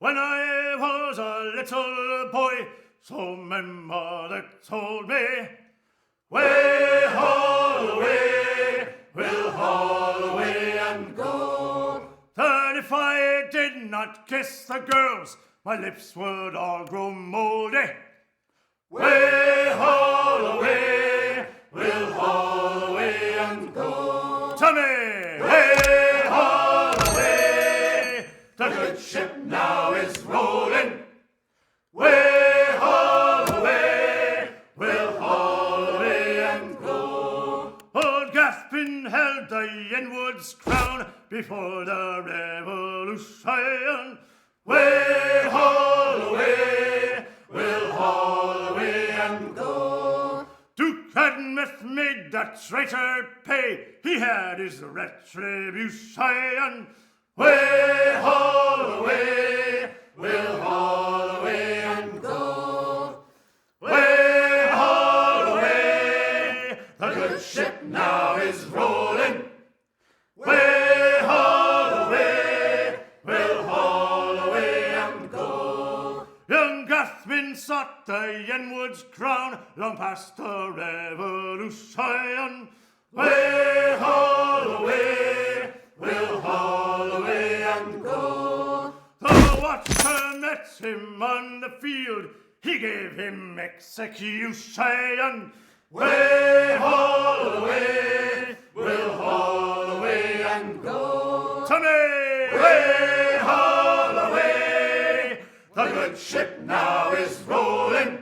When I was a little boy, so my mother told me, way, haul away, we'll haul away and go. That if I did not kiss the girls, my lips would all grow moldy. Way, haul away, we'll haul away and go. Tommy, way, haul away, the good ship now is rolling. Way, haul away, we'll haul away and go. Old Gaspin held the Yenwood's crown before the Revolution. Way, haul away, we'll haul away and go. Duke Admeth made the traitor pay, he had his retribution. Way, haul away, we'll haul away and go. Way, haul away, the good ship now is rolling. Way, haul away, we'll haul away and go. Young Gathbin sought the Yenwood's crown long past the Revolution. Way, haul away, we'll haul away and go. The watcher met him on the field, he gave him execution. Way, haul away, we'll haul away and go. Tommy, way, haul away, the good ship now is rolling.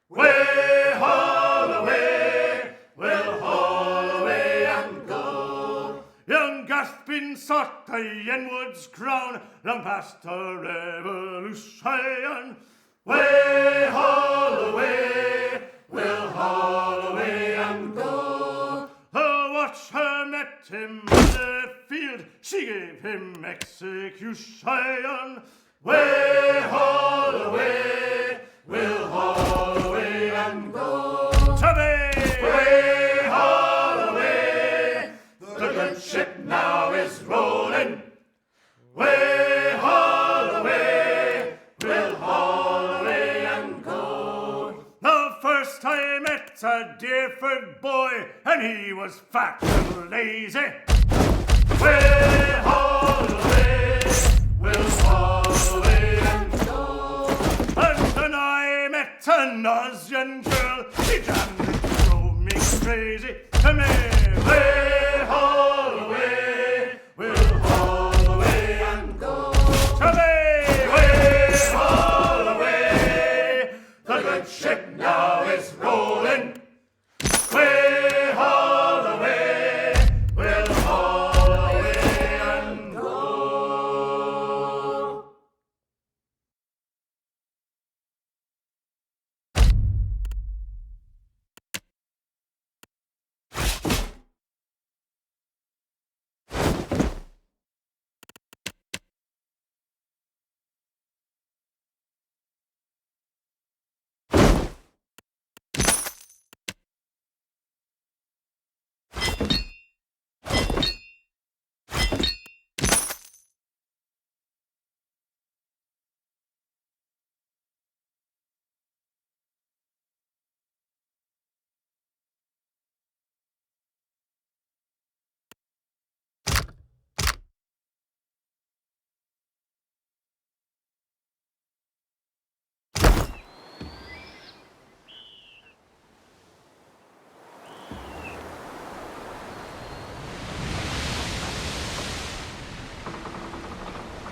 Way, haul away, we'll haul away and go. Young Gaspin sought the Yenwood's crown long past the Revolution. Way, haul away, we'll haul away and go. The watcher met him in the field, she gave him execution. Way, haul away, we'll haul away and go. Tommy, way, haul away, the good ship now is rolling. Way, haul away, we'll haul away and go. The first I met a Deerford boy, and he was fat and lazy. Way, haul away, we'll haul away and go. And then I met an Ozian girl, she jammed and drove me crazy. Come here, way, haul away, we'll haul away and go. Come here, way, haul away, the good ship now is rolling. Way, haul away, we'll haul away and go.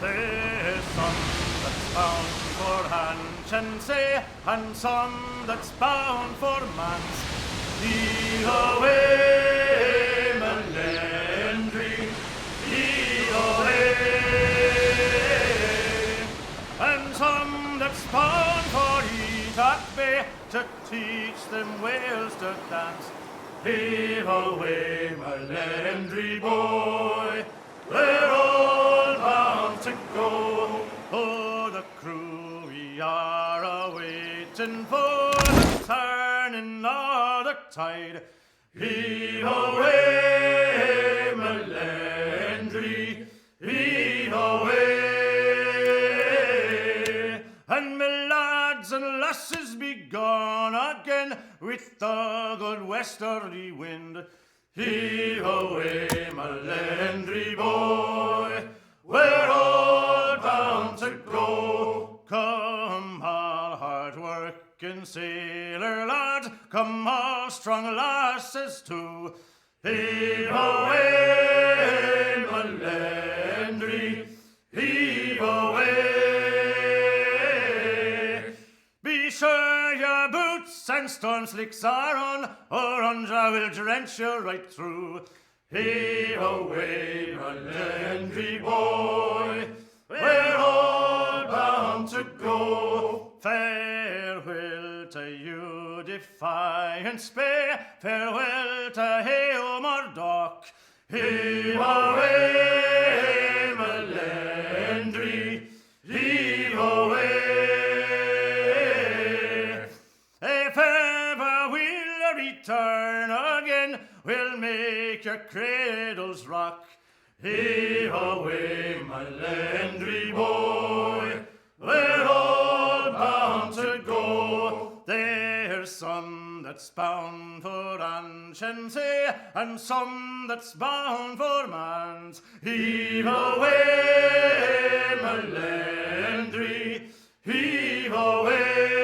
There's some that's bound for Hanchancy, and some that's bound for Mans. Lead away, Melendry, lead away. And some that's bound for Etock Bay, to teach them Wales to dance. Lead away, Melendry boy, we're all bound to go. Oh, the crew we are a-waiting for the turning of the tide. Heave away, Melendry, heave away. lasses be gone again with the good westerly wind. Heave away, my Landry boy, we're all bound to go. Come, all hard-working sailor lads, come, all strong lasses too. Heave away, my Landry, heave away. Be sure your boots and storm slicks are on, or Andra will drench you right through. Heave away, my Landry boy, we're all bound to go. Farewell to you, Defiance Bay, farewell to Hale Murdoch. Heave away, my Landry, heave away. If ever we'll return again, we'll make your cradles rock. Heave away, my Landry boy, we're all bound to go. There's some that's bound for Anshansea, and some that's bound for Mans. Heave away, my Landry, heave away.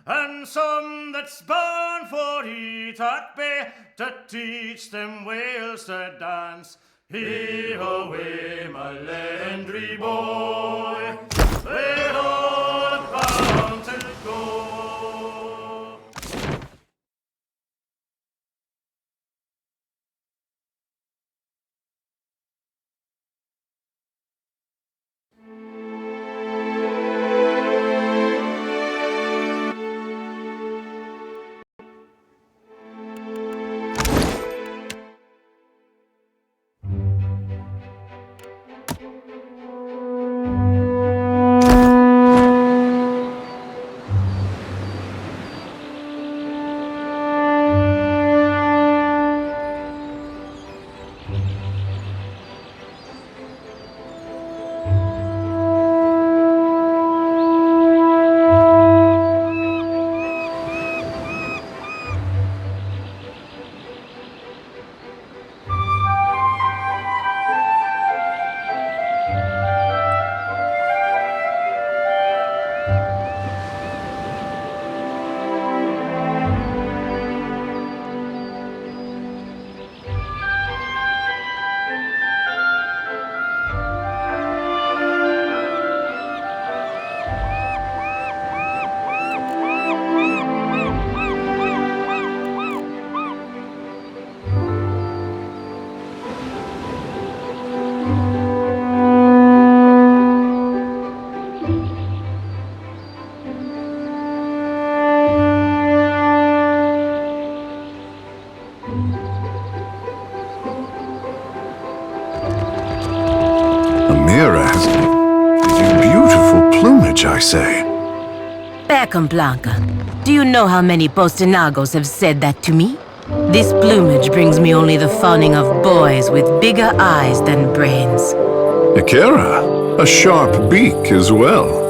And some that's bound for Etock Bay, to teach them whales to dance. Heave away, my Landry boy, we're all bound to go. I say. Blanca, do you know how many Postinagos have said that to me? This plumage brings me only the fawning of boys with bigger eyes than brains. Akira, a sharp beak as well.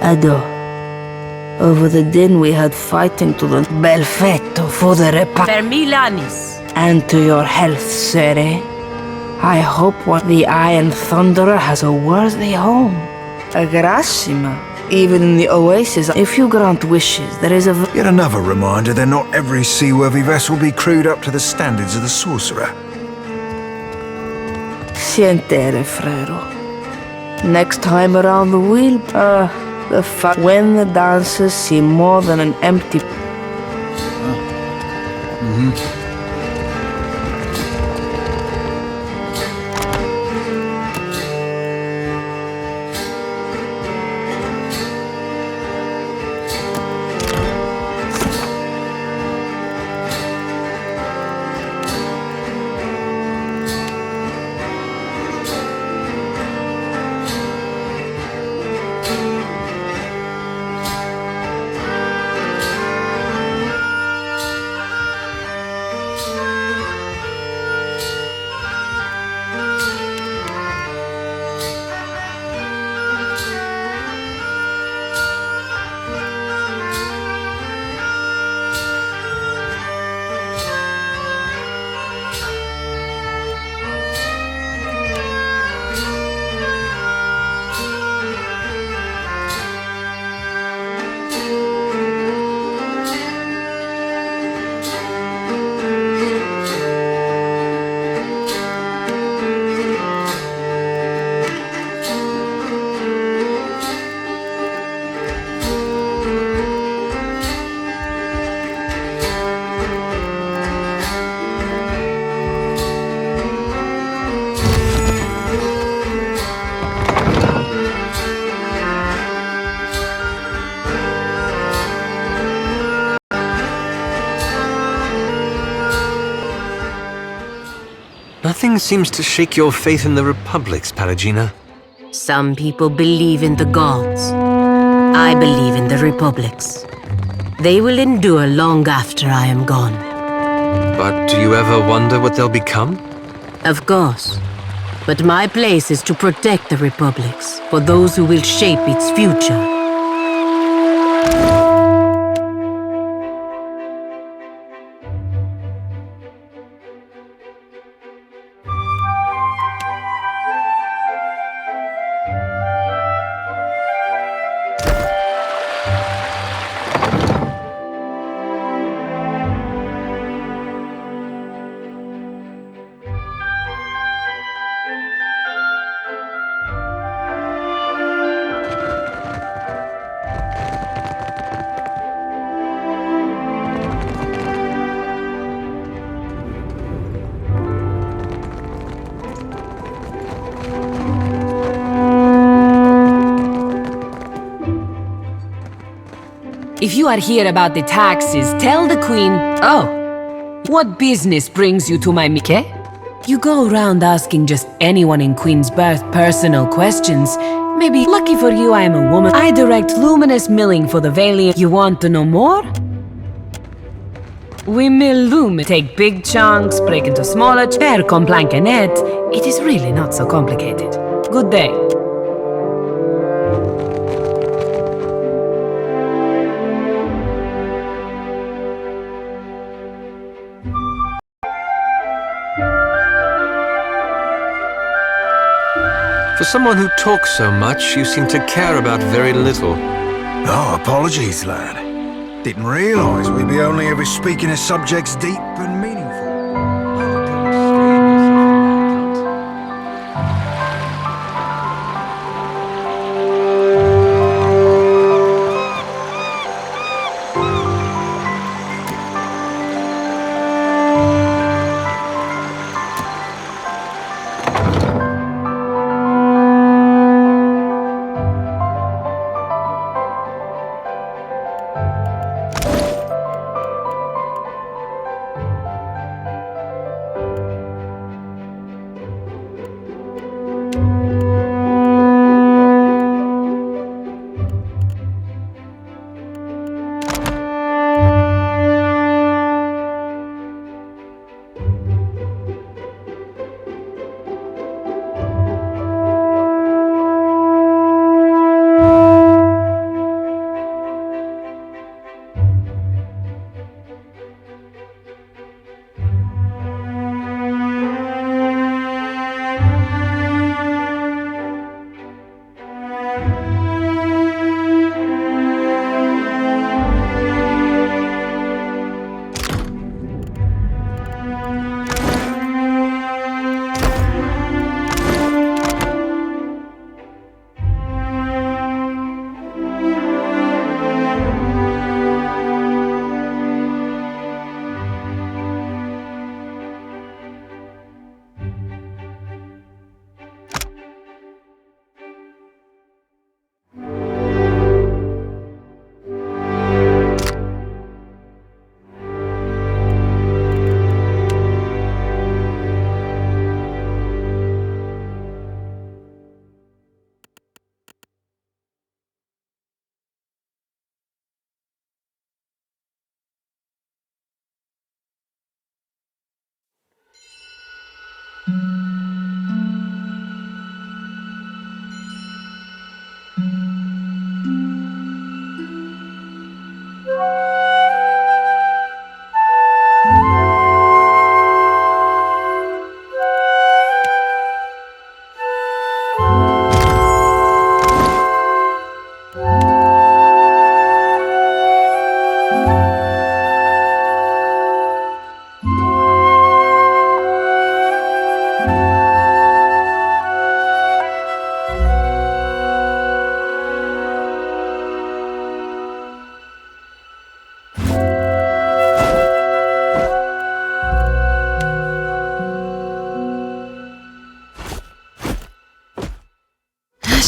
Ado, over the din we had fighting to the Belfetto for the Per Milanis. And to your health, sire. I hope what the Iron Thunderer has a worthy home. A Grassima. Even in the Oasis, if you grant wishes, there is a... Yet another reminder that not every seaworthy vessel be crewed up to the standards of the sorcerer. Sientere, frero. Next time around the wheel, when the dancers seem more than an empty... Nothing seems to shake your faith in the republics, Palagina. Some people believe in the gods. I believe in the republics. They will endure long after I am gone. But do you ever wonder what they'll become? Of course. But my place is to protect the republics for those who will shape its future. If you are here about the taxes, tell the queen... Oh, what business brings you to my Mike? You go around asking just anyone in Queen's Birth personal questions. Maybe, lucky for you, I am a woman. I direct luminous milling for the Valiant. You want to know more? We mill loom, take big chunks, break into smaller, pair con plank and net. It is really not so complicated. Good day. For someone who talks so much, you seem to care about very little. Oh, apologies, lad. Didn't realise we'd be only ever speaking of subjects deep and meaningful.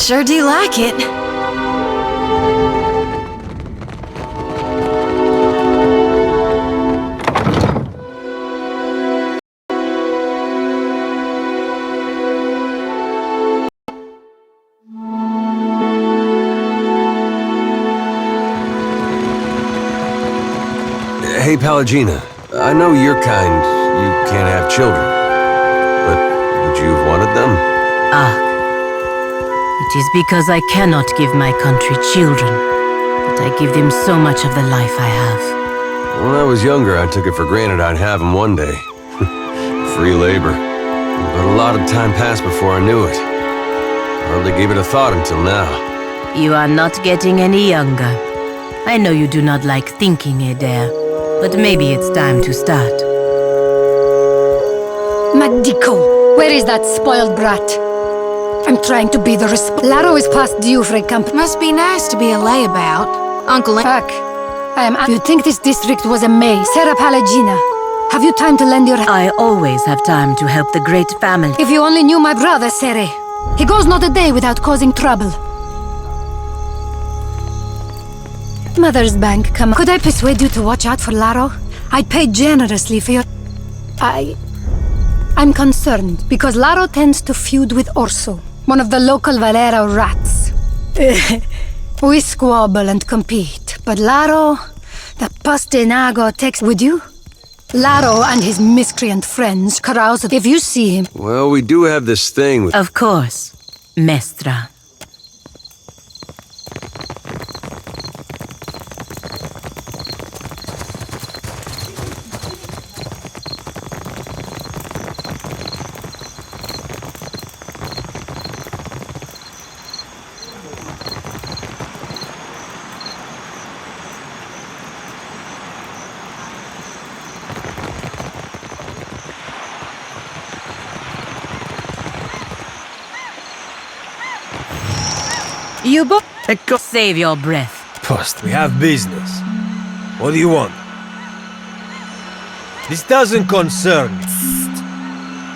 Sure do like it. Hey, Pallegina. I know you're kind. You can't have children. But would you have wanted them? It is because I cannot give my country children that I give them so much of the life I have. When I was younger, I took it for granted I'd have them one day. Free labor. But a lot of time passed before I knew it. Hardly gave it a thought until now. You are not getting any younger. I know you do not like thinking, Adair, but maybe it's time to start. Magdico, where is that spoiled brat? I'm trying to be the Laro is past due for a camp. Must be nice to be a layabout. Uncle... Fuck. You'd think this district was a maze. Sarah Pallegina, have you time to lend your... I always have time to help the great family. If you only knew my brother, Sere. He goes not a day without causing trouble. Mother's bank, come on. Could I persuade you to watch out for Laro? I'd pay generously for your... I'm concerned, because Laro tends to feud with Orso, one of the local Valero rats. We squabble and compete, but Laro, the Pastinago takes... Would you? Laro and his miscreant friends carouse if you see him. Well, we do have this thing with... Of course, Mestra. You both save your breath. Post, we have business. What do you want? This doesn't concern me.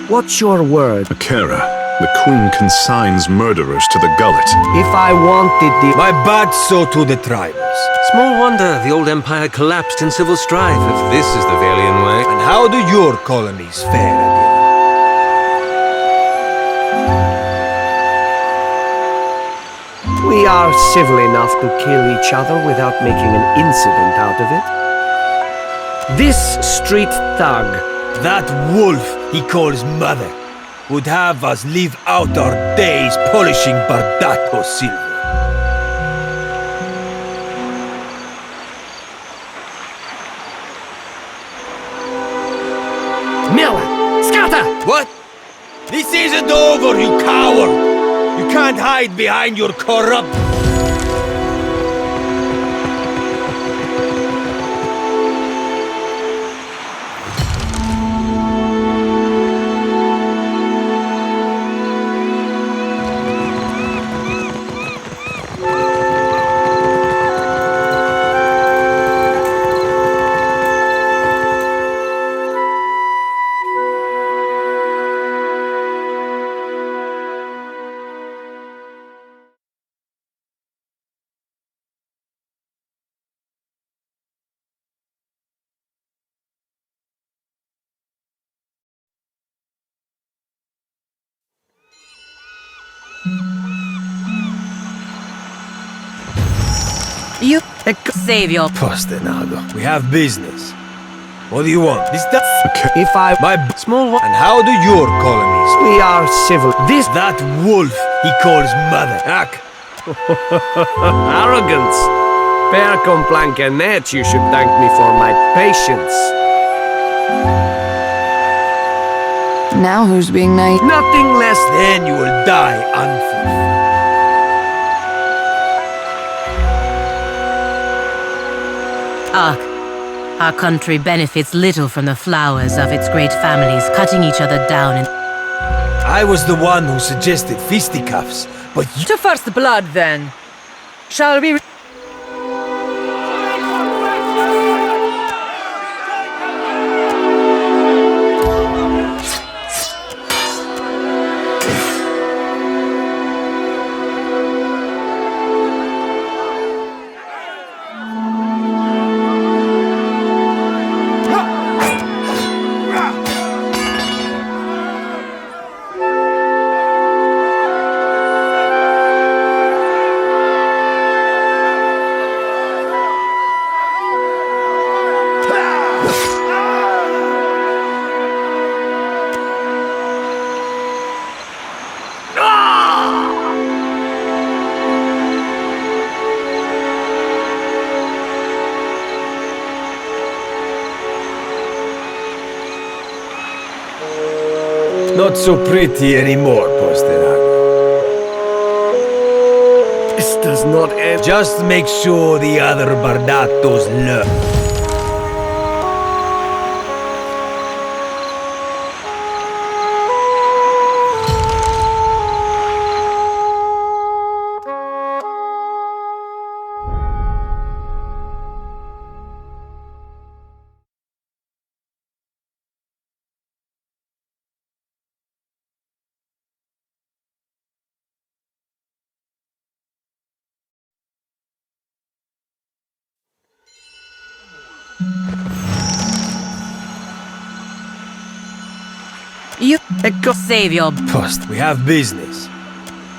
What's your word? Akira, the Queen consigns murderers to the gullet. If I wanted the... My bad so to the tribals. Small wonder the old empire collapsed in civil strife, if this is the Valian way. And how do your colonies fare, Adira? We are civil enough to kill each other without making an incident out of it. This street thug, that wolf he calls mother, would have us live out our days polishing Bardato silver. Miller! Scatter! What? This isn't over, you coward! You can't hide behind your corrupt... You save your... Pastinago, we have business. What do you want? This... If I... My small one... And how do your colonies... We are civil. This... That wolf he calls mother. Ack. Arrogance. Per complaincanet, you should thank me for my patience. Now who's being nice? Nothing less than... Then you will die unfulfilled. Our country benefits little from the flowers of its great families cutting each other down and... I was the one who suggested fisticuffs, but you... To first blood, then. Shall we... Not so pretty anymore, Postenago. This does not end. Just make sure the other Bardatos learn. You save your Post, we have business.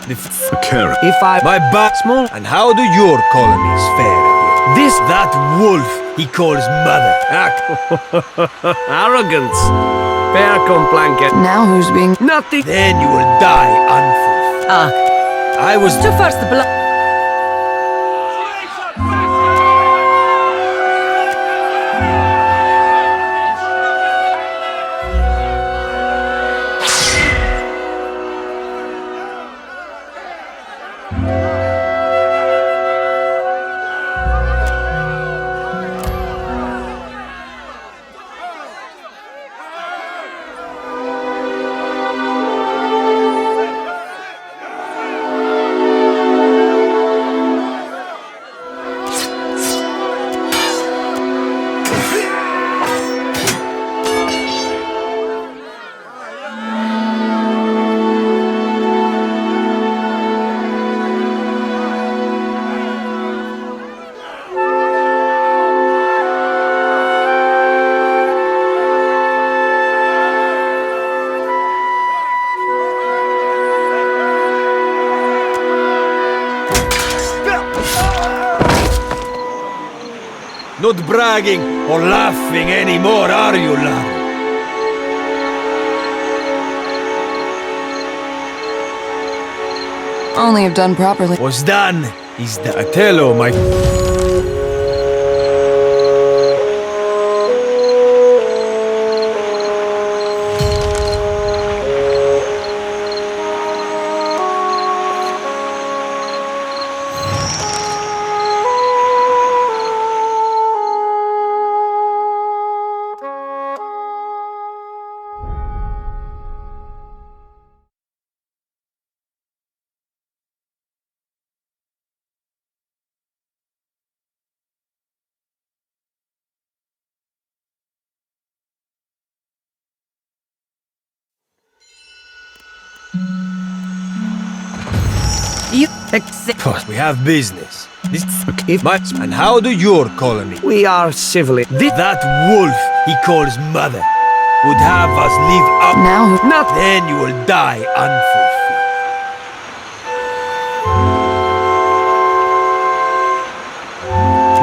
The carrot. If I... My bat small. And how do your colonies fare? This... That wolf he calls mother. Arrogance. Per complanket. Now who's being... Nothing. Then you will die unfulfilled. I was to first blood. not bragging or laughing anymore, are you, lad? Only if done properly. What's done is done. Hello, my... You accept. We have business. This much. And how do your colony? We are civilly. That wolf he calls mother would have us live up. Now, Not Then you will die unfulfilled.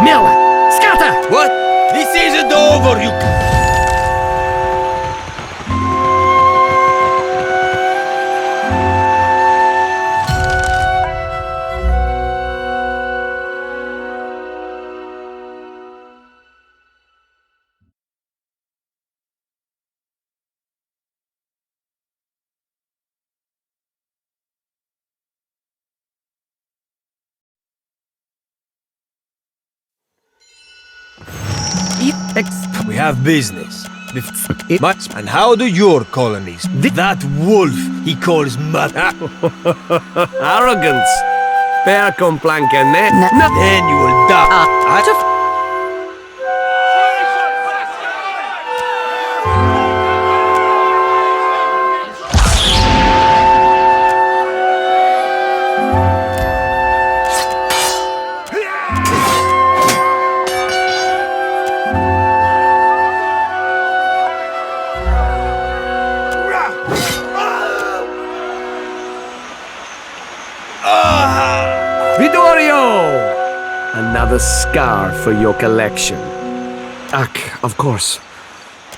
Miller! Scatter! What? This isn't over, you... You accept. We have business. Much. And how do your colonies? That wolf he calls mother. Arrogance! Per complanken. Then you will die. Vittorio! Another scar for your collection. Of course.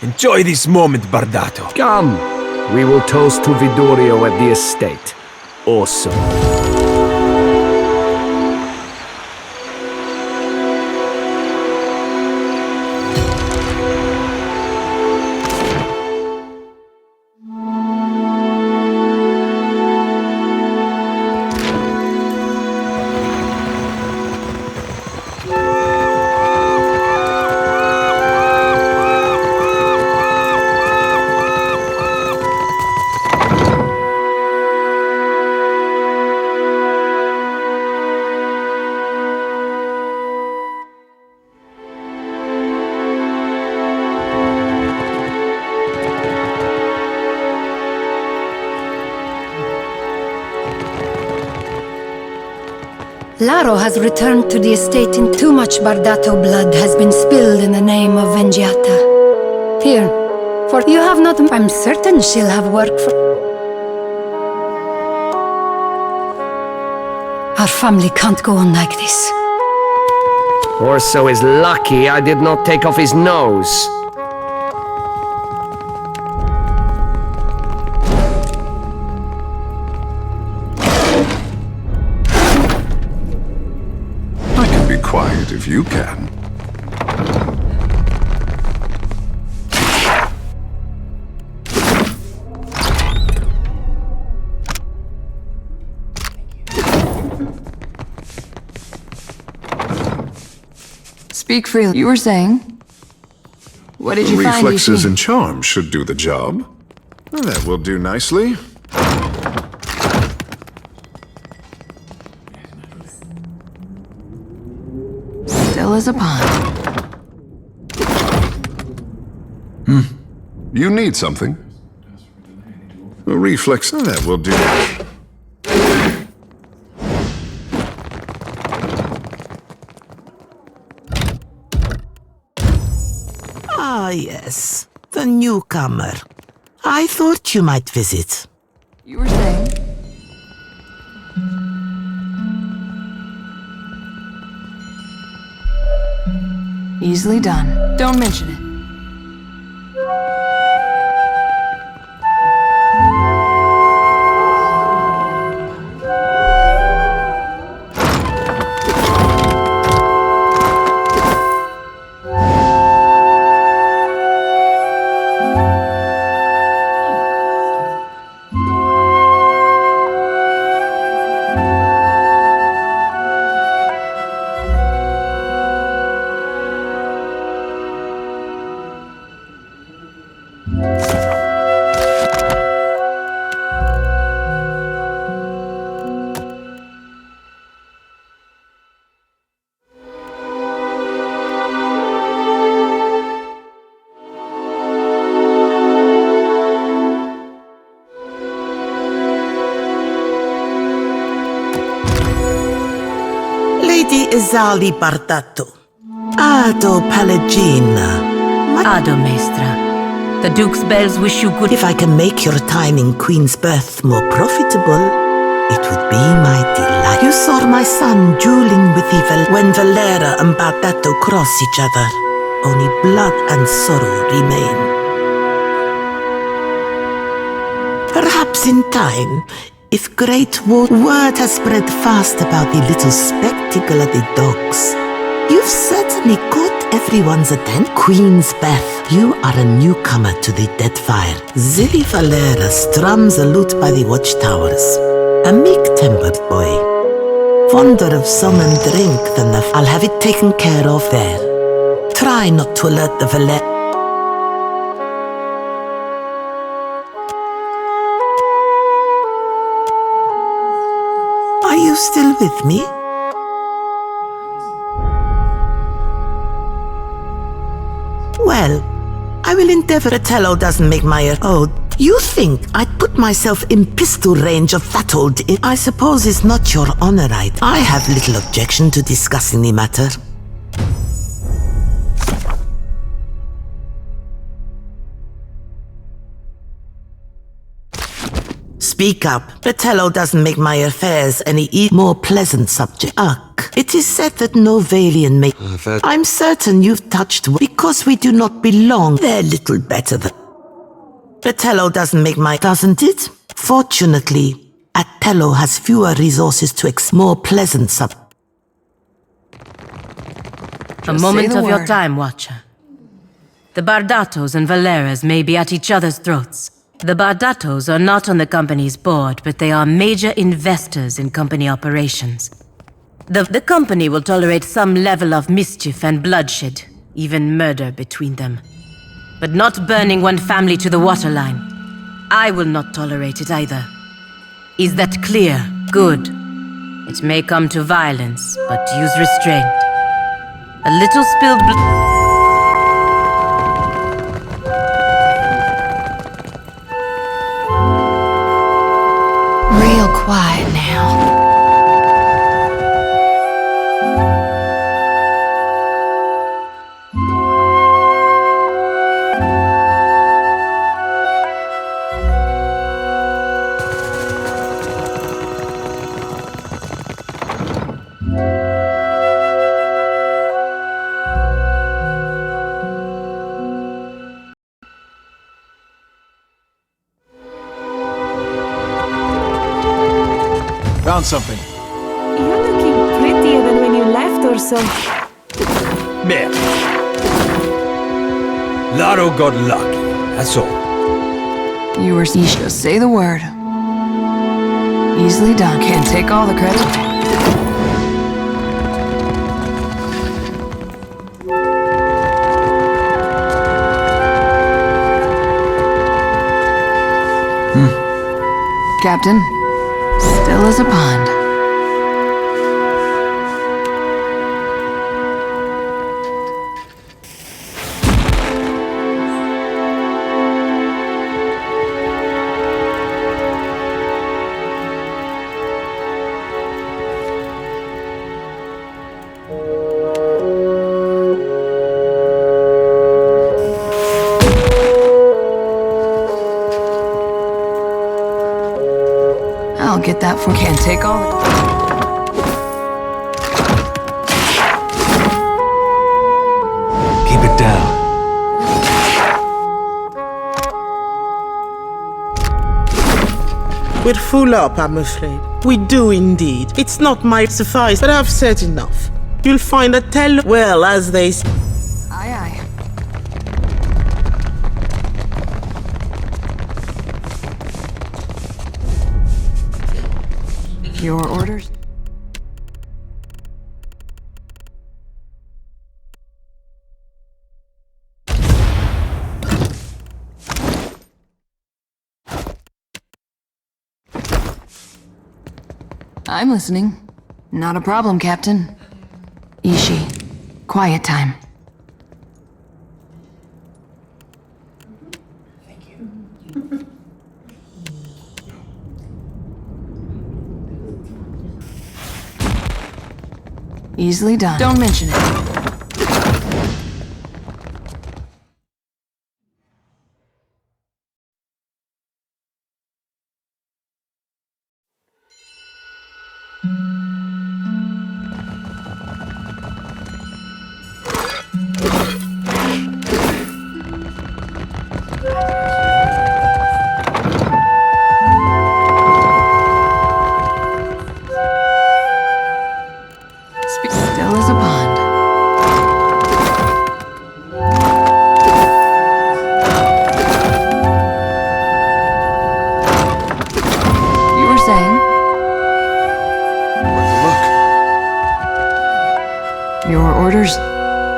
Enjoy this moment, Bardato. Come, we will toast to Vittorio at the estate. Awesome. Laro has returned to the estate in too much Bardato blood has been spilled in the name of Vengiata. Here, for you have not... I'm certain she'll have work for... Our family can't go on like this. Orso is lucky I did not take off his nose. I can be quiet if you can. Speak freely. You were saying? What did you find? Reflexes and charms should do the job. That will do nicely. Still as a pond. You need something. A reflex, that will do. Ah, yes. The newcomer. I thought you might visit. You were saying? Easily done. Don't mention it. Lady Izali Bardato. Ado Pallegina. Ado, Maestra. The Duke's bells wish you good... If I can make your time in Queen's birth more profitable, it would be my delight. You saw my son dueling with evil when Valera and Bardato cross each other. Only blood and sorrow remain. Perhaps in time, if great word has spread fast about the little spectacle of the dogs, you've certainly caught everyone's attention. Queen's Beth, you are a newcomer to the Deadfire. Zilly Valera strums a lute by the watchtowers. A meek-tempered boy. Fonder of song and drink than the... I'll have it taken care of there. Try not to alert the Valera. Are you still with me? Well, I will endeavor. Fratello doesn't make my... Oh, you think I'd put myself in pistol range of that old... I suppose it's not your honor, right? I have little objection to discussing the matter. Speak up. Fratello doesn't make my affairs any more pleasant subject. Ugh. It is said that no Valian may... I'm certain you've touched... Because we do not belong. They're little better than... Fratello doesn't make my... Doesn't it? Fortunately, Atello has fewer resources to more pleasant A moment of your time, Watcher. The Bardatos and Valeras may be at each other's throats. The Bardatos are not on the company's board, but they are major investors in company operations. The company will tolerate some level of mischief and bloodshed, even murder between them. But not burning one family to the waterline. I will not tolerate it either. Is that clear? Good. It may come to violence, but use restraint. A little spilled blood... Real quiet now. found something. You're looking prettier than when you left or so. Man. Laro got lucky, that's all. You were just say the word. Easily done. Can't take all the credit. Captain, still as a pond. I'll get that for can't take all the... Keep it down. We're full up, I'm afraid. We do indeed. It's not my suffice, but I've said enough. You'll find a tell well, as they say. Aye, aye. Your orders? I'm listening. Not a problem, Captain. Ishi, quiet time. Easily done. Don't mention it. Still as a pond. You were saying? Your orders?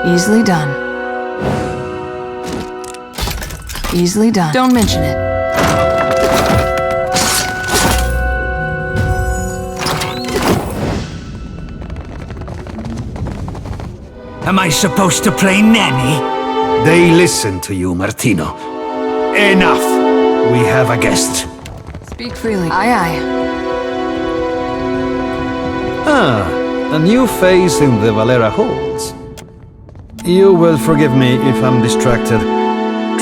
Easily done. Easily done. Don't mention it. Am I supposed to play nanny? They listen to you, Martino. Enough! We have a guest. Speak freely. Aye, aye. Ah, a new face in the Valera holds. You will forgive me if I'm distracted.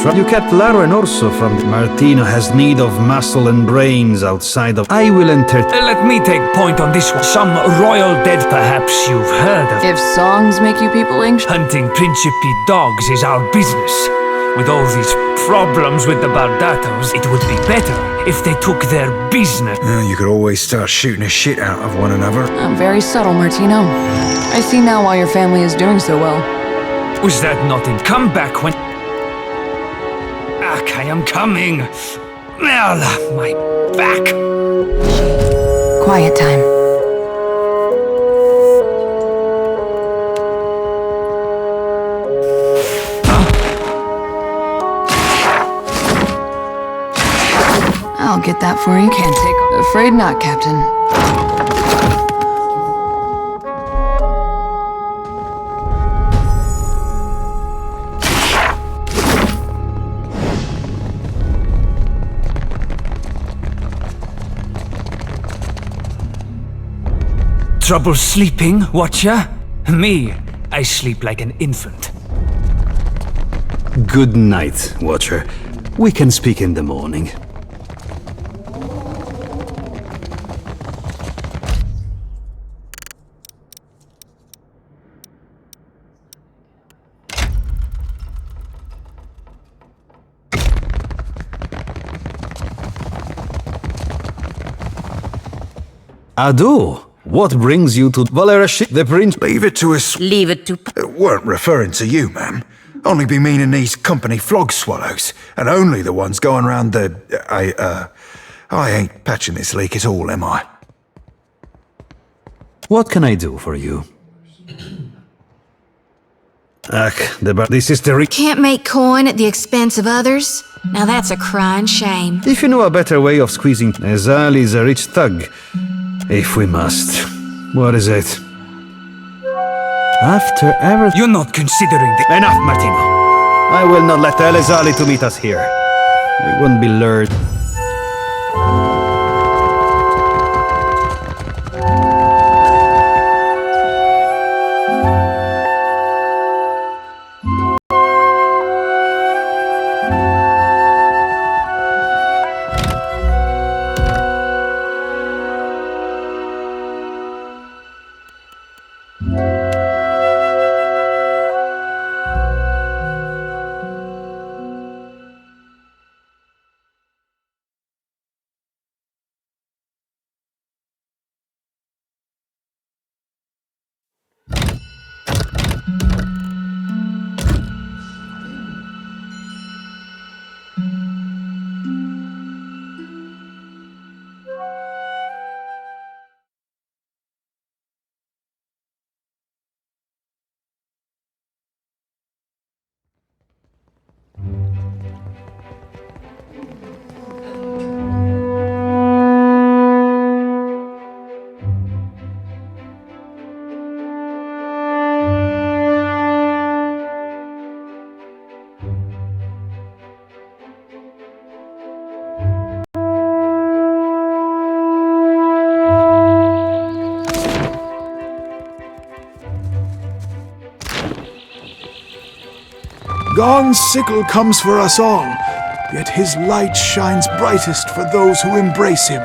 You kept Laro and Orso from... Martino has need of muscle and brains outside of... I will entertain... Let me take point on this one. Some royal dead perhaps you've heard of. If songs make you people anxious... Hunting Principe dogs is our business. With all these problems with the Bardatos, it would be better if they took their business. You could always start shooting the shit out of one another. I'm very subtle, Martino. I see now why your family is doing so well. Was that not in comeback when... I am coming. My back. Quiet time. I'll get that for you. Can't take... Afraid not, Captain. Trouble sleeping, Watcher? Me, I sleep like an infant. Good night, Watcher. We can speak in the morning. Ado, what brings you to Valera ship? The prince? Leave it to us. Leave it to... Weren't referring to you, ma'am. Only be meaning these company flog swallows, and only the ones going round the... I ain't patching this leak at all, am I? What can I do for you? This is the... Can't make coin at the expense of others? Now that's a crying shame. If you knew a better way of squeezing... Ezal is a rich thug. If we must. What is it? After ever... You're not considering the... Enough, Martino. I will not let El Ezali to meet us here. I won't be lured. God's sickle comes for us all, yet his light shines brightest for those who embrace him.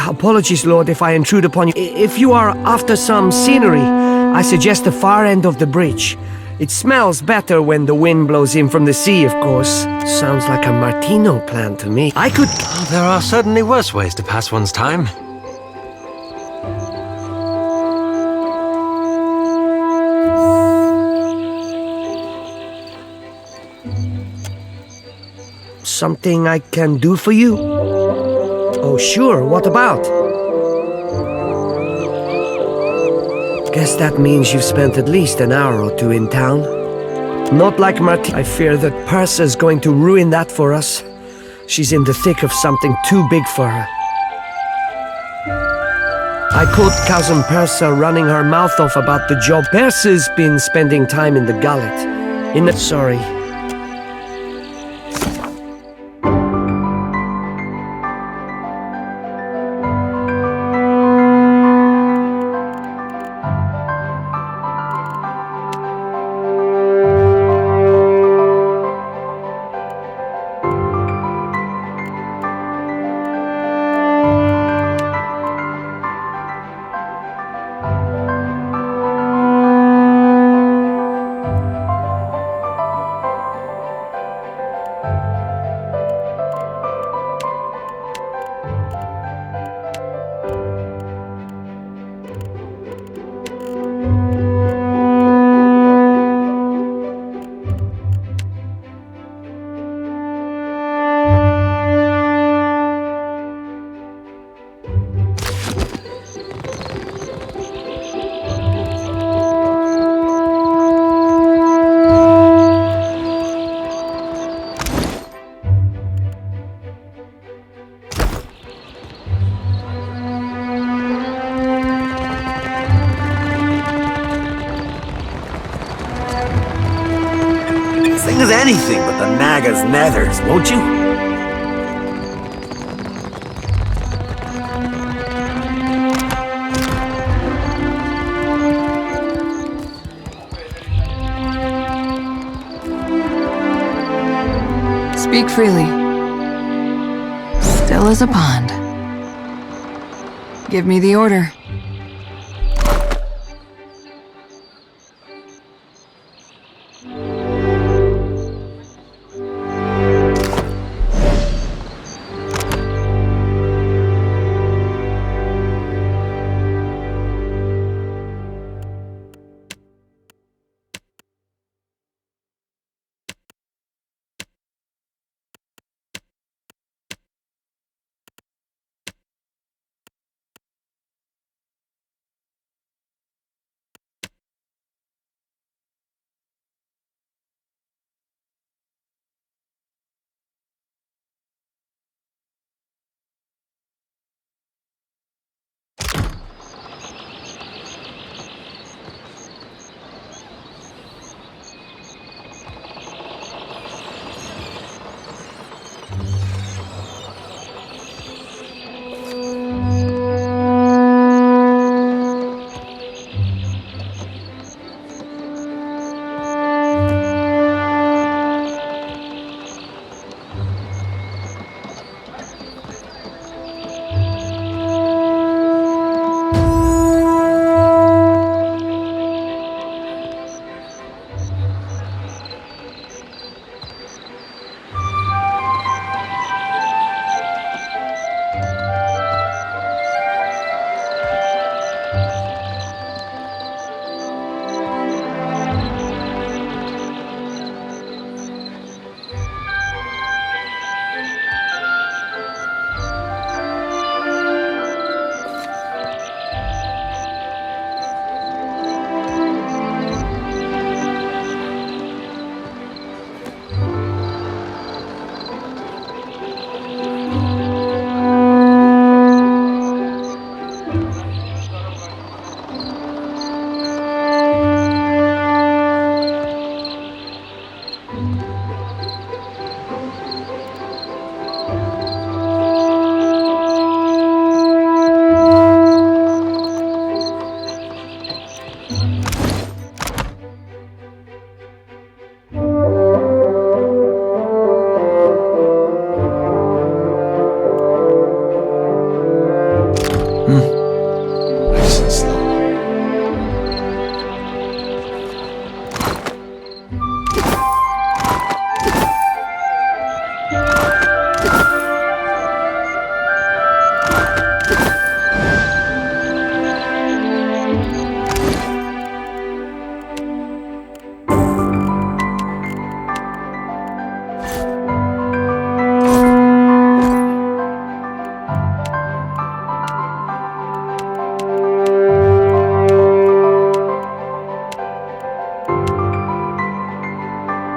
Apologies, Lord, if I intrude upon you. If you are after some scenery, I suggest the far end of the bridge. It smells better when the wind blows in from the sea, of course. Sounds like a Martino plan to me. I could... Oh, there are certainly worse ways to pass one's time. Something I can do for you? Oh, sure. What about? Guess that means you've spent at least an hour or two in town. Not like Martino. I fear that Persa's going to ruin that for us. She's in the thick of something too big for her. I caught Cousin Persa running her mouth off about the job. Persa's been spending time in the gullet. Sorry. Thing as anything but the Naga's nethers, won't you? freely. Still as a pond. Give me the order.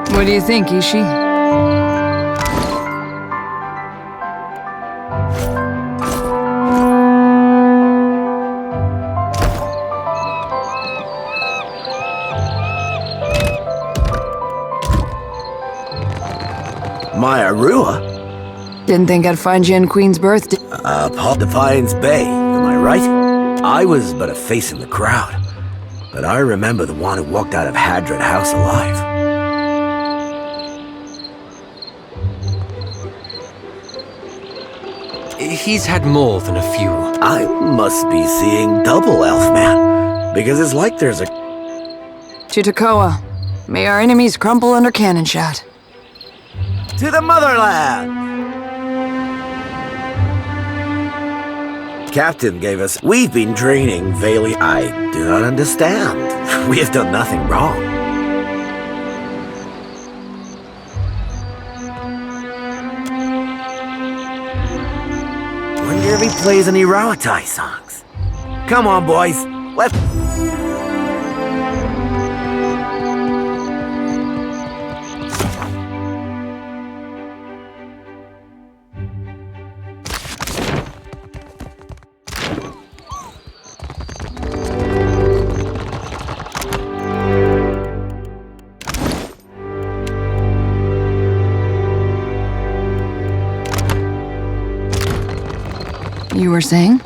What do you think, Ishi? My Arua? Didn't think I'd find you in Queen's birthday. Paul Defiance Bay, am I right? I was but a face in the crowd, but I remember the one who walked out of Hadred House alive. He's had more than a few. I must be seeing double, Elfman, because it's like there's a... To Takoa. May our enemies crumble under cannon shot. To the motherland! Captain gave us... We've been draining Vali. I do not understand. We have done nothing wrong. Wonder if he plays any Rawatai songs. Come on, boys. Let's... You were saying?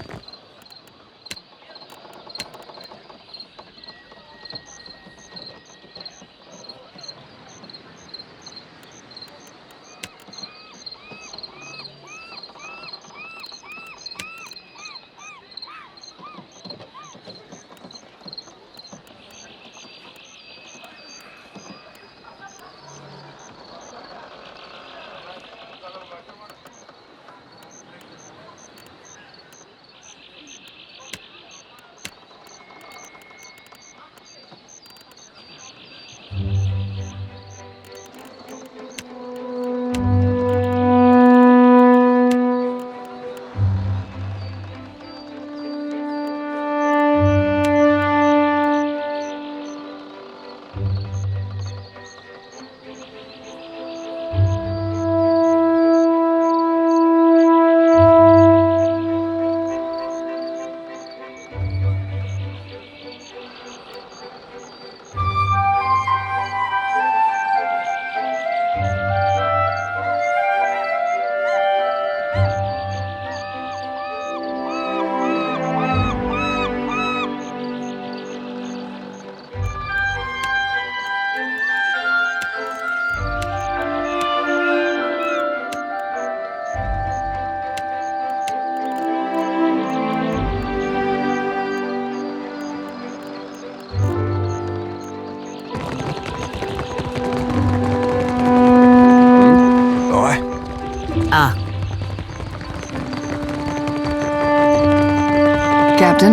Captain.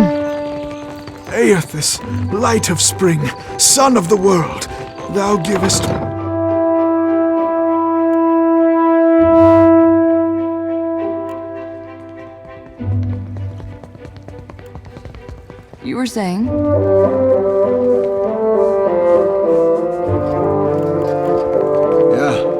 Aethys, light of spring, sun of the world, thou givest... You were saying? Yeah.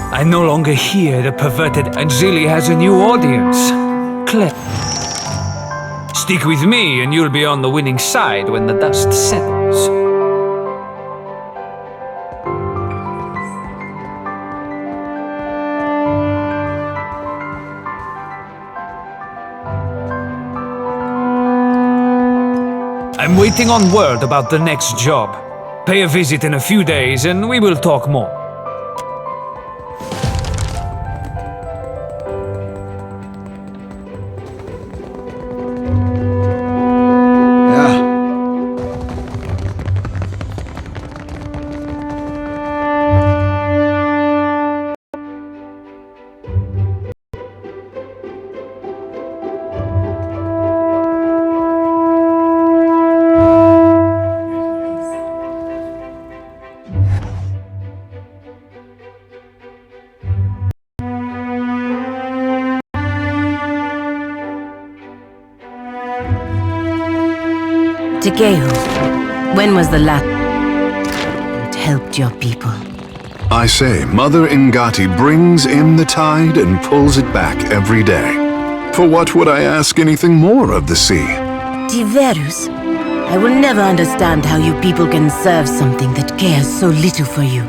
I no longer hear the perverted, and Zilly has a new audience. Clever. Stick with me and you'll be on the winning side when the dust settles. I'm waiting on word about the next job. Pay a visit in a few days and we will talk more. Tekeho, when was the last it helped your people? I say, Mother Ngati brings in the tide and pulls it back every day. For what would I ask anything more of the sea? Tiverus, I will never understand how you people can serve something that cares so little for you.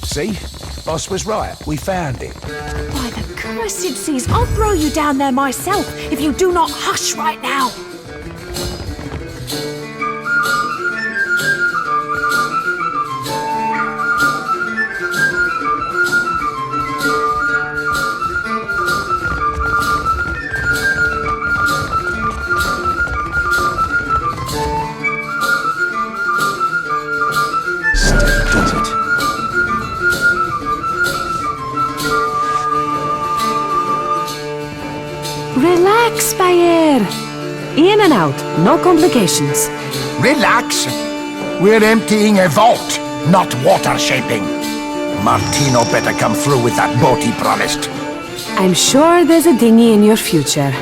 See? Boss was right. We found it. By the cursed seas, I'll throw you down there myself if you do not hush right now. Relax, Bayer. In and out, no complications. Relax. We're emptying a vault, not water shaping. Martino better come through with that boat he promised. I'm sure there's a dinghy in your future.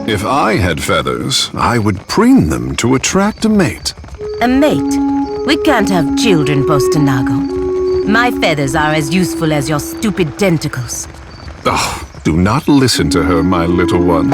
If I had feathers, I would preen them to attract a mate. A mate? We can't have children, Postinago. My feathers are as useful as your stupid tentacles. Oh, do not listen to her, my little one.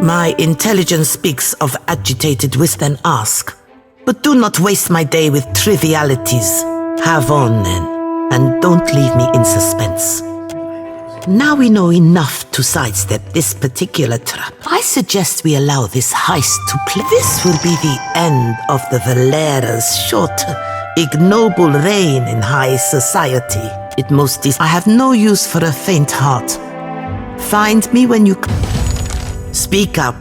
My intelligence speaks of agitated wisdom, then ask. But do not waste my day with trivialities. Have on then, and don't leave me in suspense. Now we know enough to sidestep this particular trap. I suggest we allow this heist to play. This will be the end of the Valera's short, ignoble reign in high society. It most is. I have no use for a faint heart. Find me when you... Speak up.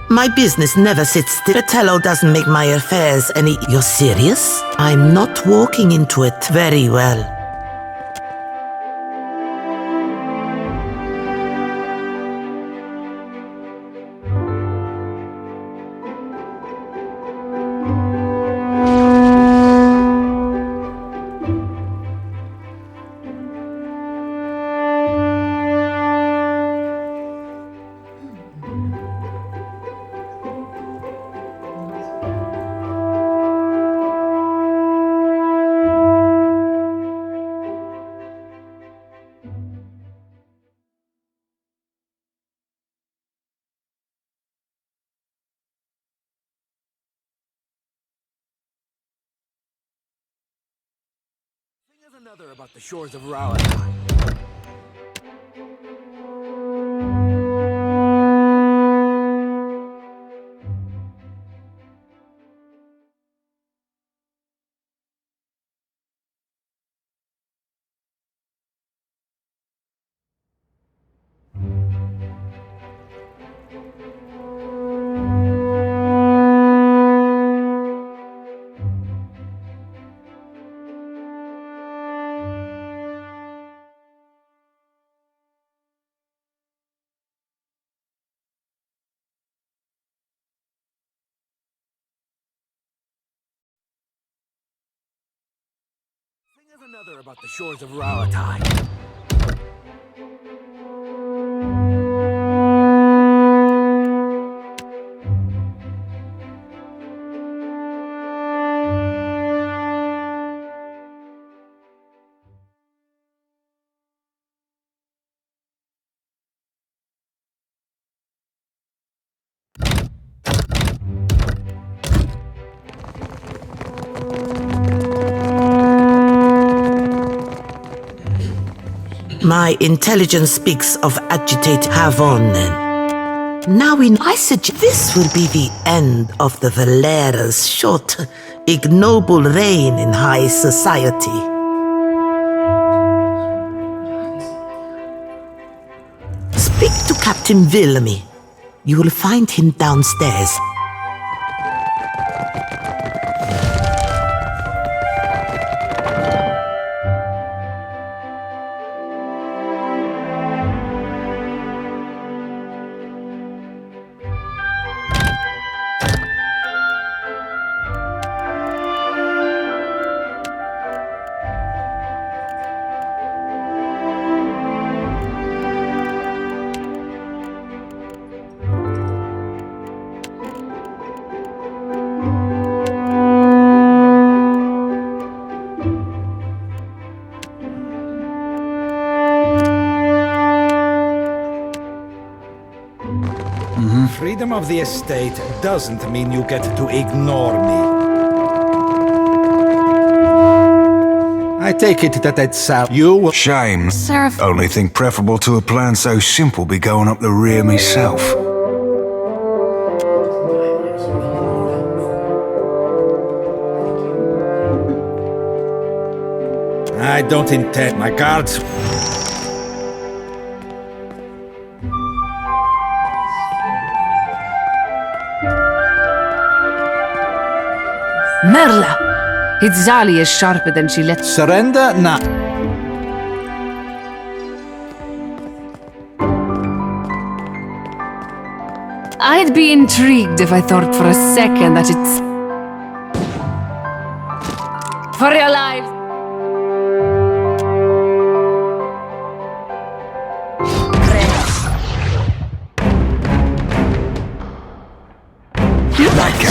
My business never sits still. Fratello doesn't make my affairs any... You're serious? I'm not walking into it very well. Another about the shores of Ralatai. Another about the shores of Ralatai. My intelligence speaks of agitate. Have on then. Now I suggest this will be the end of the Valera's short, ignoble reign in high society. Speak to Captain Villamy. You will find him downstairs. Freedom of the estate doesn't mean you get to ignore me. I take it that that's you. Shame. Seraph. Only think preferable to a plan so simple be going up the rear myself. I don't intend my guards. Merla! Itzali is sharper than she lets. Surrender now. I'd be intrigued if I thought for a second that it's... For your lives!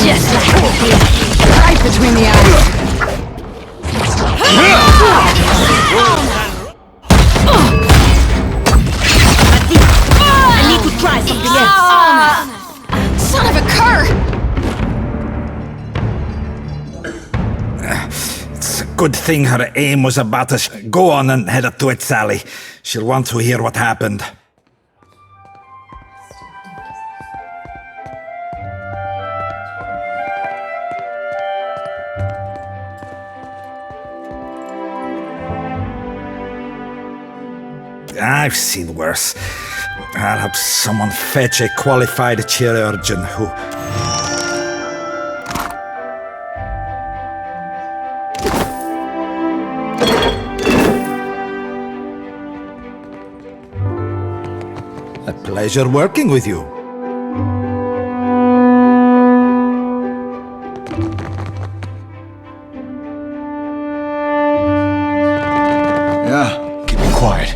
Just like this. Right between the eyes. I need to try something else. Son of a cur! It's a good thing her aim was about us. Go on and head up to it, Sally. She'll want to hear what happened. I've seen worse. I'll have someone fetch a qualified chirurgeon who... A pleasure working with you. Yeah, keep it quiet.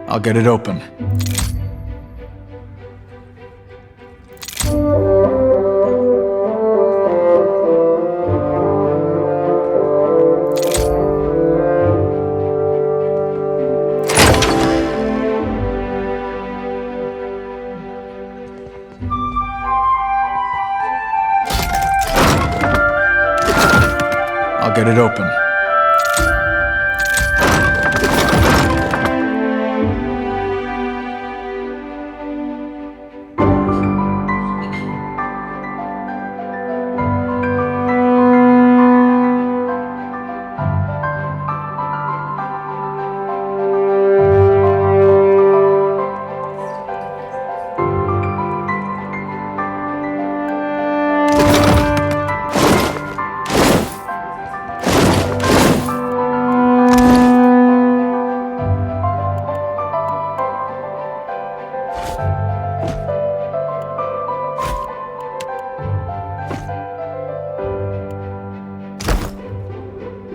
I'll get it open. I'll get it open.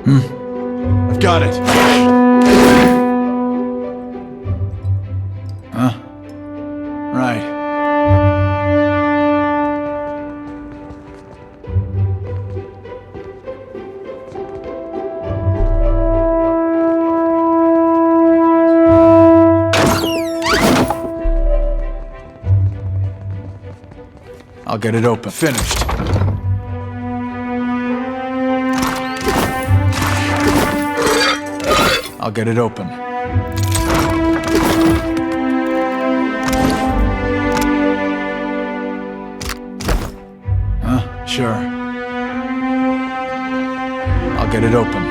I've got it. Huh? Right. I'll get it open. Finished. I'll get it open. Huh? Sure. I'll get it open.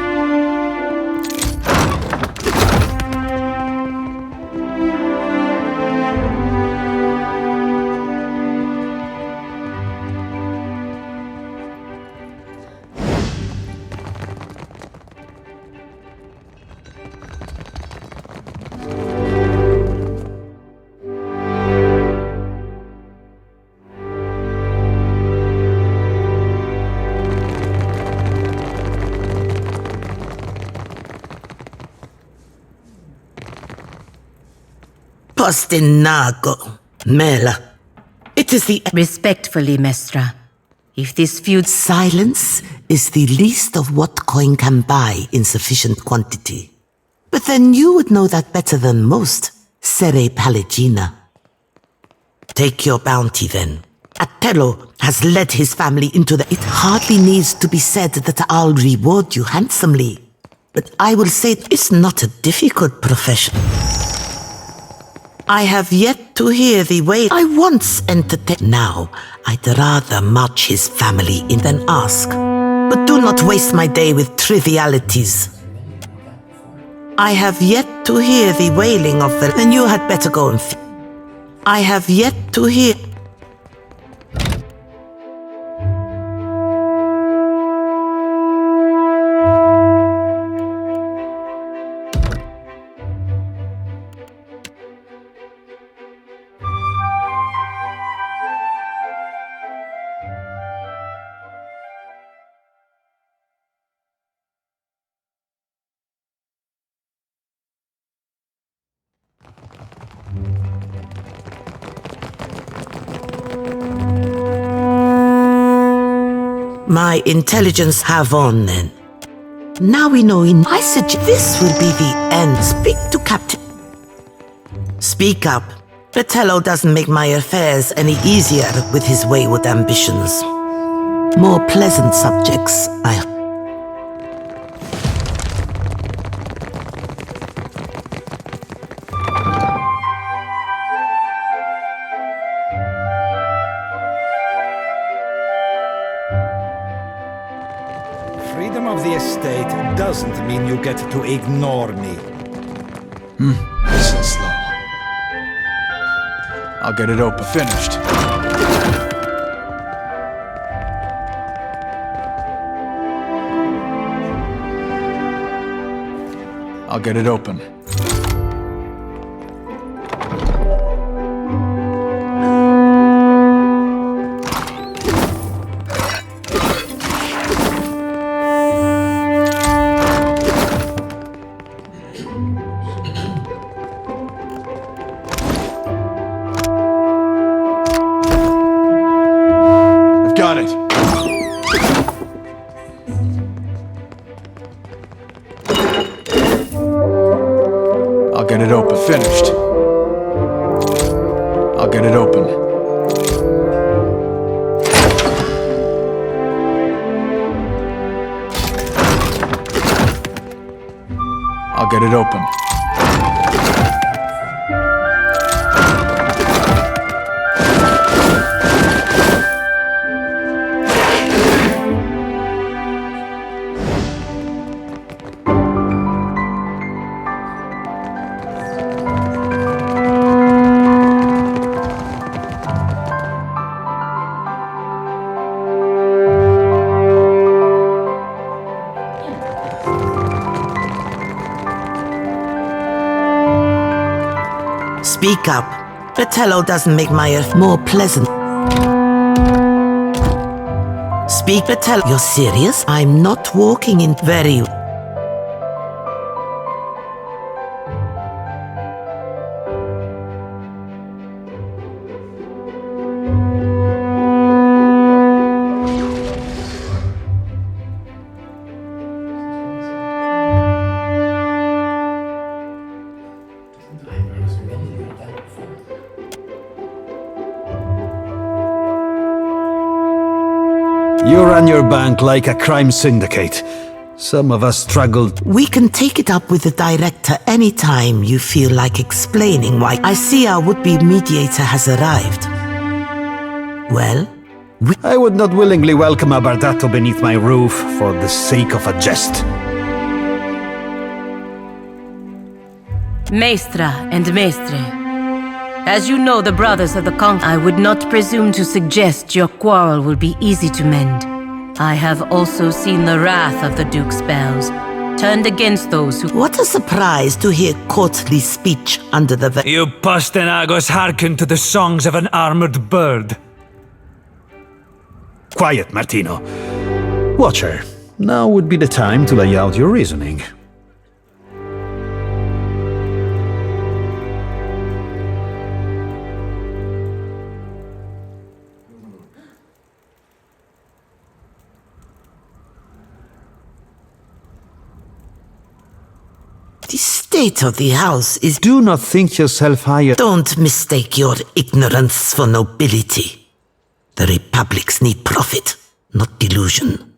Postinago, Mela. It is the... Respectfully, Mestra. If this feud... Silence is the least of what coin can buy in sufficient quantity. But then you would know that better than most, Sere Pallegina. Take your bounty then. Atello has led his family into the... It hardly needs to be said that I'll reward you handsomely. But I will say it's not a difficult profession. I have yet to hear the way I once entertained. Now, I'd rather march his family in than ask. But do not waste my day with trivialities. I have yet to hear the wailing of the... Then you had better go and... I have yet to hear... My intelligence have on then. Now we know I suggest this will be the end. Speak to Captain. Speak up. Bertello doesn't make my affairs any easier with his wayward ambitions. More pleasant subjects, Freedom of the estate doesn't mean you get to ignore me. Nice and slow. I'll get it open. Finished. I'll get it open. Got it. I'll get it open. Finished. I'll get it open. I'll get it open. Speak up. Bertello doesn't make my earth more pleasant. Speak, Bertello. You're serious? I'm not walking in very... You run your bank like a crime syndicate. Some of us struggled. We can take it up with the director anytime you feel like explaining why. I see our would-be mediator has arrived. Well? I would not willingly welcome a Bardato beneath my roof for the sake of a jest. Maestra and Maestre. As you know the brothers of the Conqueror, I would not presume to suggest your quarrel will be easy to mend. I have also seen the wrath of the Duke's bells turned against those who... What a surprise to hear courtly speech under the... You Pastenagos hearken to the songs of an armored bird. Quiet, Martino. Watcher, now would be the time to lay out your reasoning. The state of the house is... Do not think yourself higher. Don't mistake your ignorance for nobility. The republics need profit, not delusion.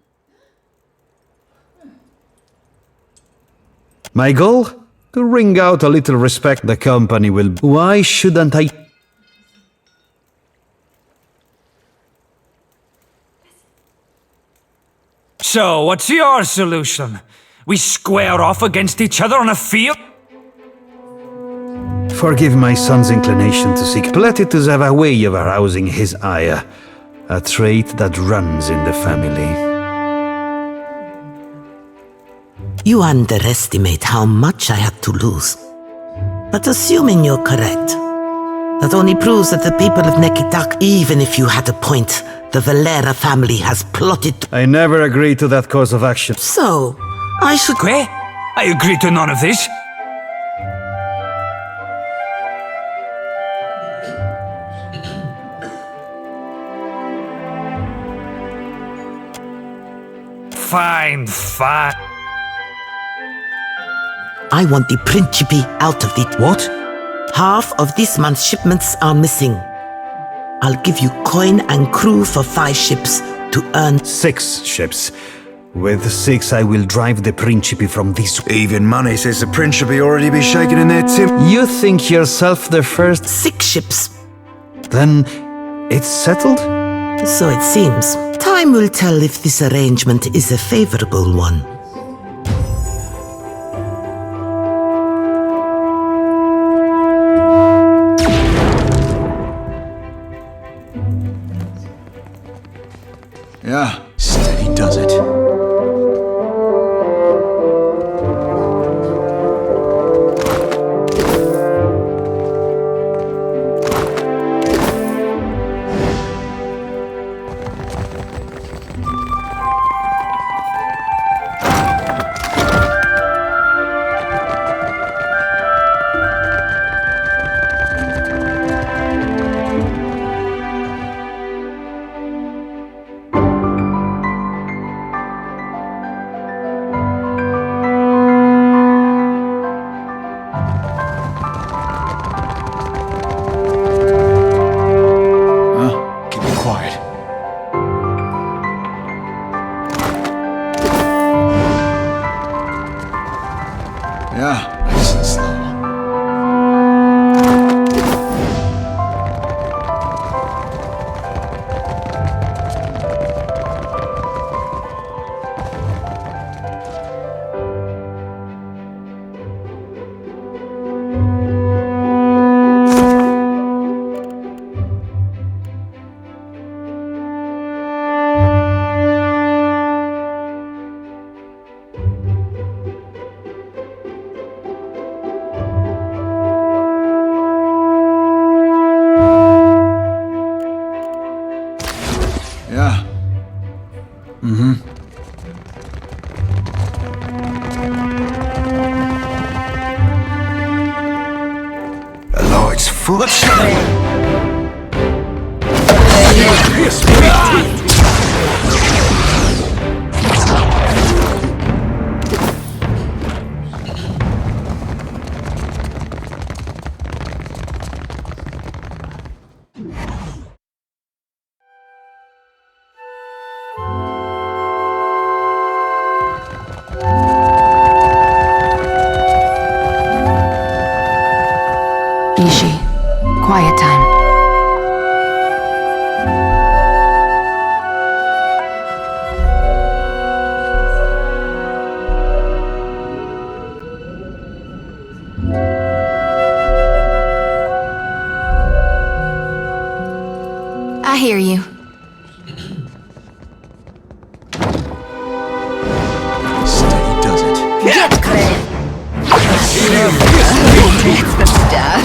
My goal? To wring out a little respect the company will... Why shouldn't I... So, what's your solution? We square off against each other on a field? Forgive my son's inclination to seek. Platitudes have a way of arousing his ire, a trait that runs in the family. You underestimate how much I had to lose. But assuming you're correct, that only proves that the people of Nekitak, even if you had a point, the Valera family has plotted to... I never agreed to that course of action. So, I should... Okay, I agree to none of this. Fine, fine. I want the Principe out of it. What? Half of this month's shipments are missing. I'll give you coin and crew for 5 ships to earn... 6 ships. With 6 I will drive the Principe from this... Even money says the Principe already be shaking in their tim... You think yourself the first... 6 ships. Then it's settled? So it seems. Time will tell if this arrangement is a favorable one. Yeah, steady does it. Yeah, nice and slow. Yeah. Mm-hmm. A light's full. Let's Ishi, quiet time. I hear you. Steady does it. Get clear. It's the stuff.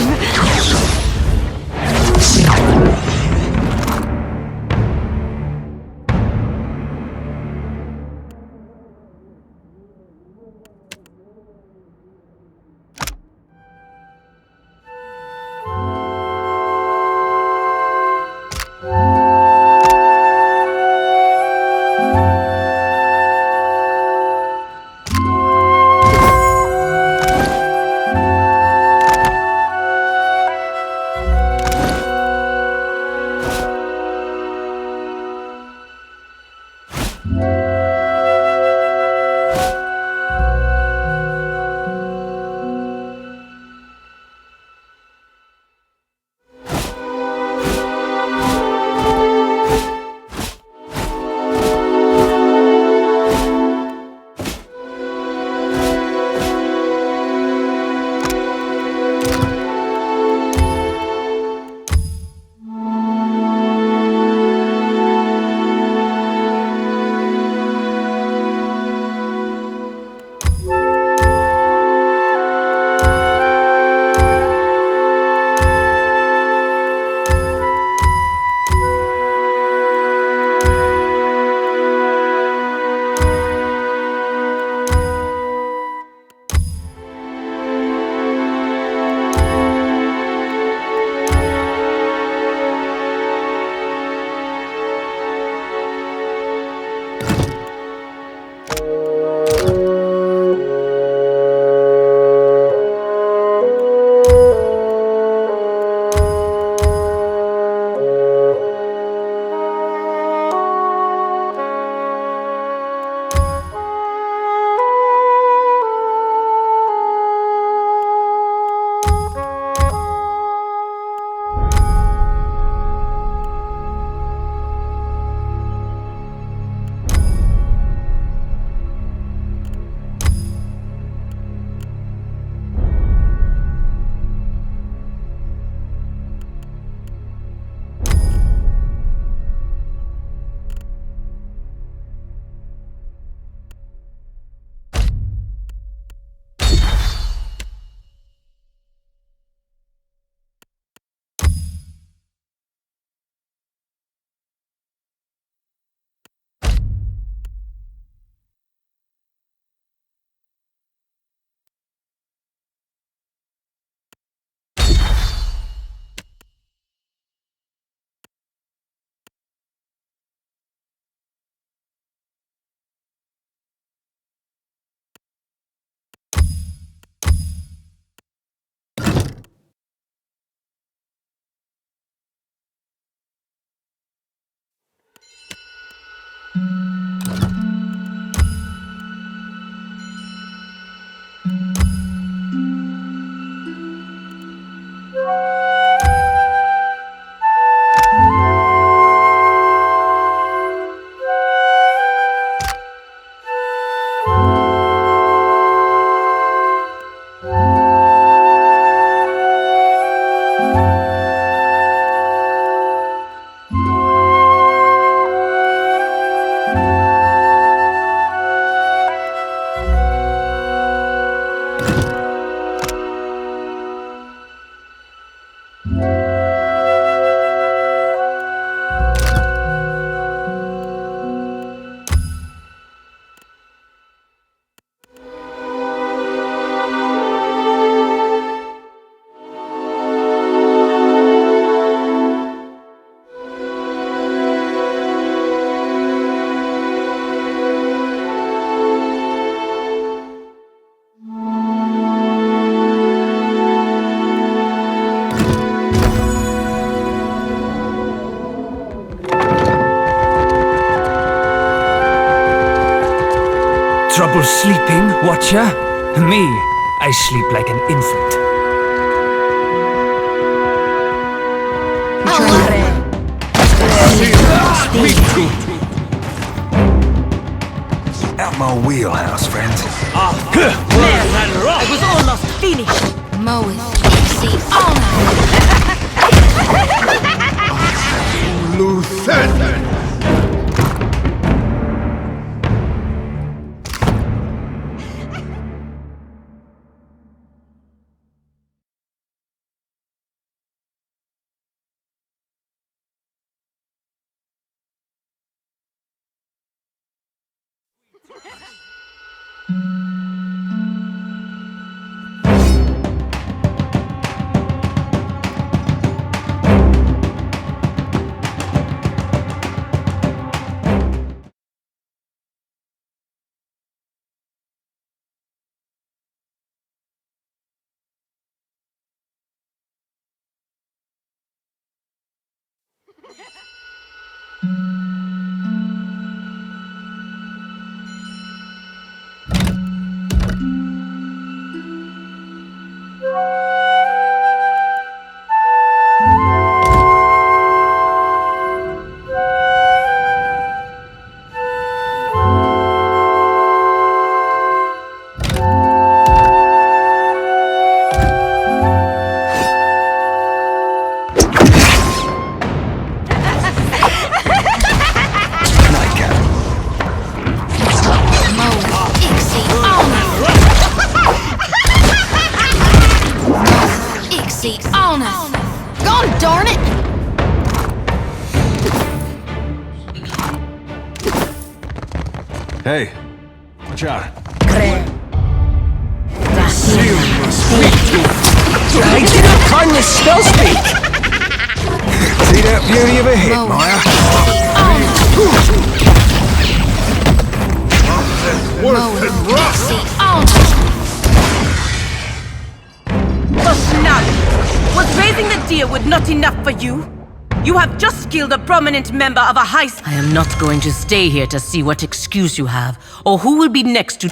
Trouble sleeping, Watcher? Me, I sleep like an infant. Out my wheelhouse, friends. I was almost finished. Mowing. See, Luthen! Hey, watch out. I didn't kindly spell speak! See that beauty of a hit, Maya? Was raising the deer wood not enough for you? You have just killed a prominent member of a high... I am not going to stay here to see what excuse you have, or who will be next to...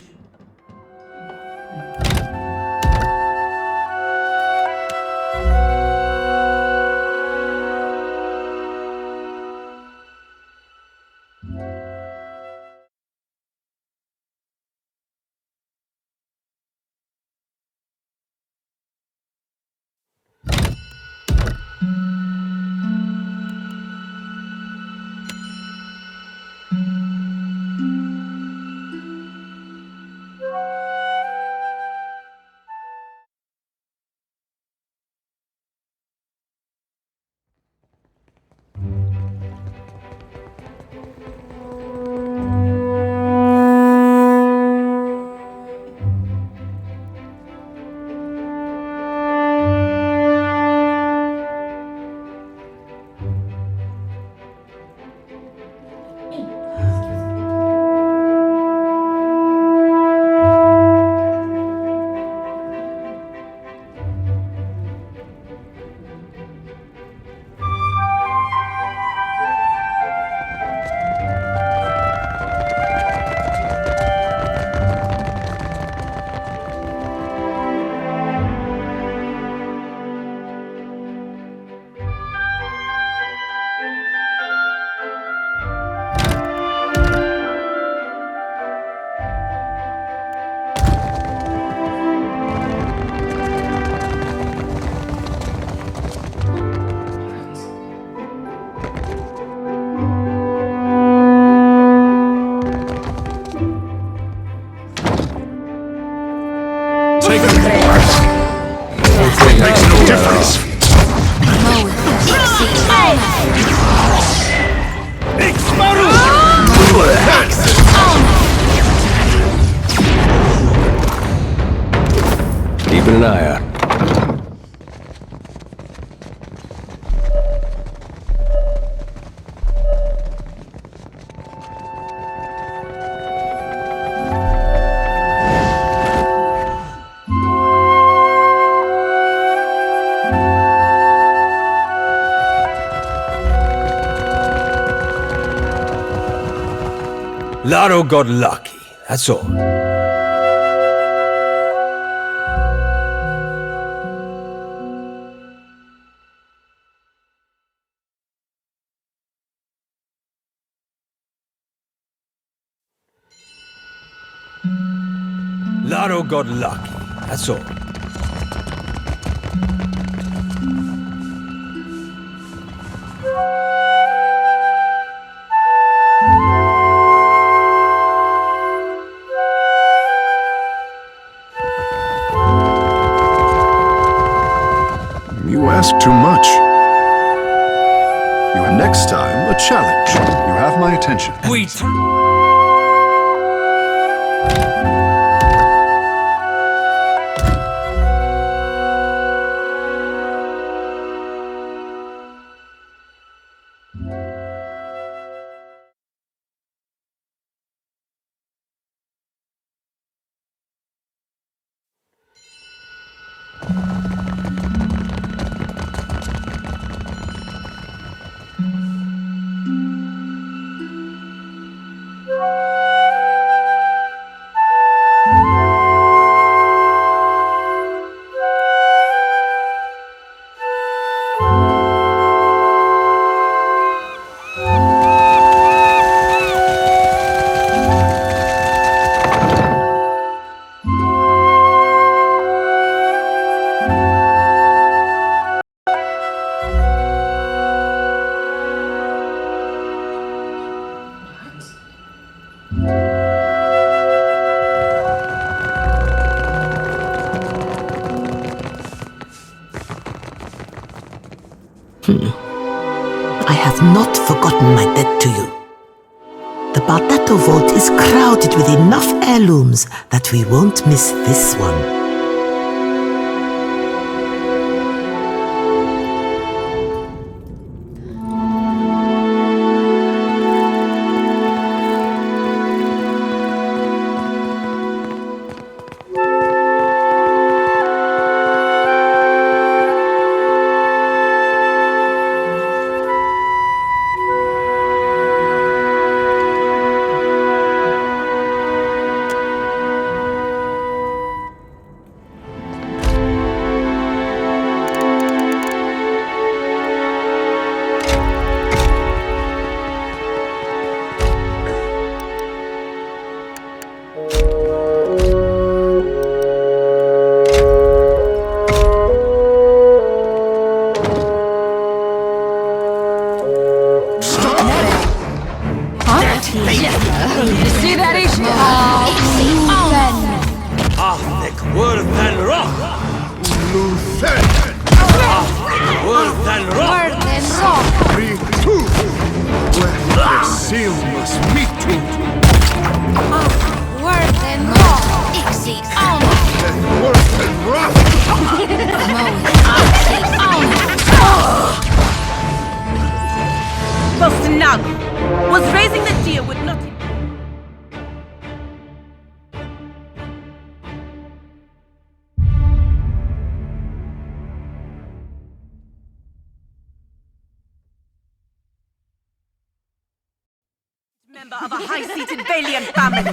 Keeping an eye out. Laro got lucky, that's all. Laro got lucky, that's all. You ask too much. Next time, a challenge. You have my attention. Wait. I have not forgotten my debt to you. The Bardato vault is crowded with enough heirlooms that we won't miss this one. See that issue? The seal must meet to Worth and raw. Ixie on. worth and rough. Bostinago was raising the deer with nothing. Member of a high-seated valiant family.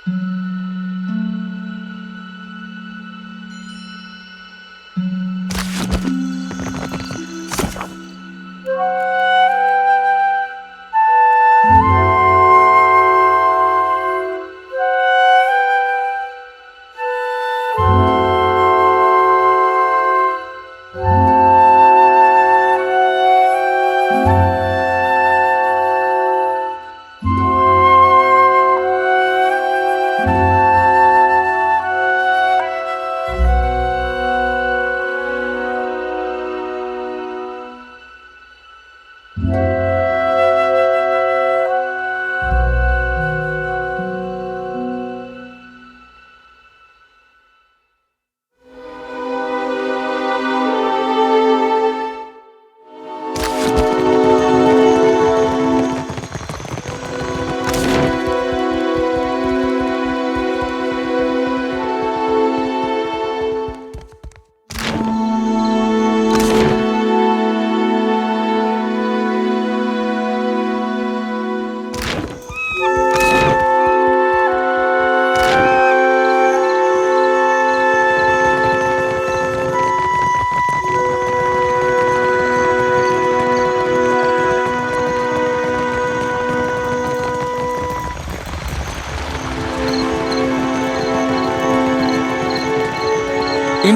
In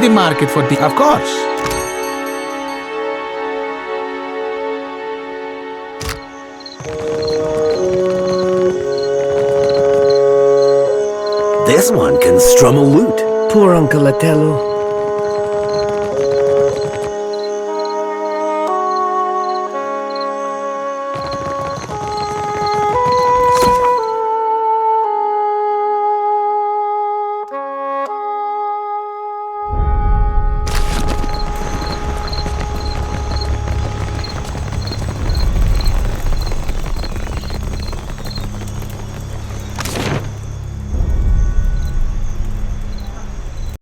the market for the... Of course. This one can strum a lute. Poor Uncle Otello.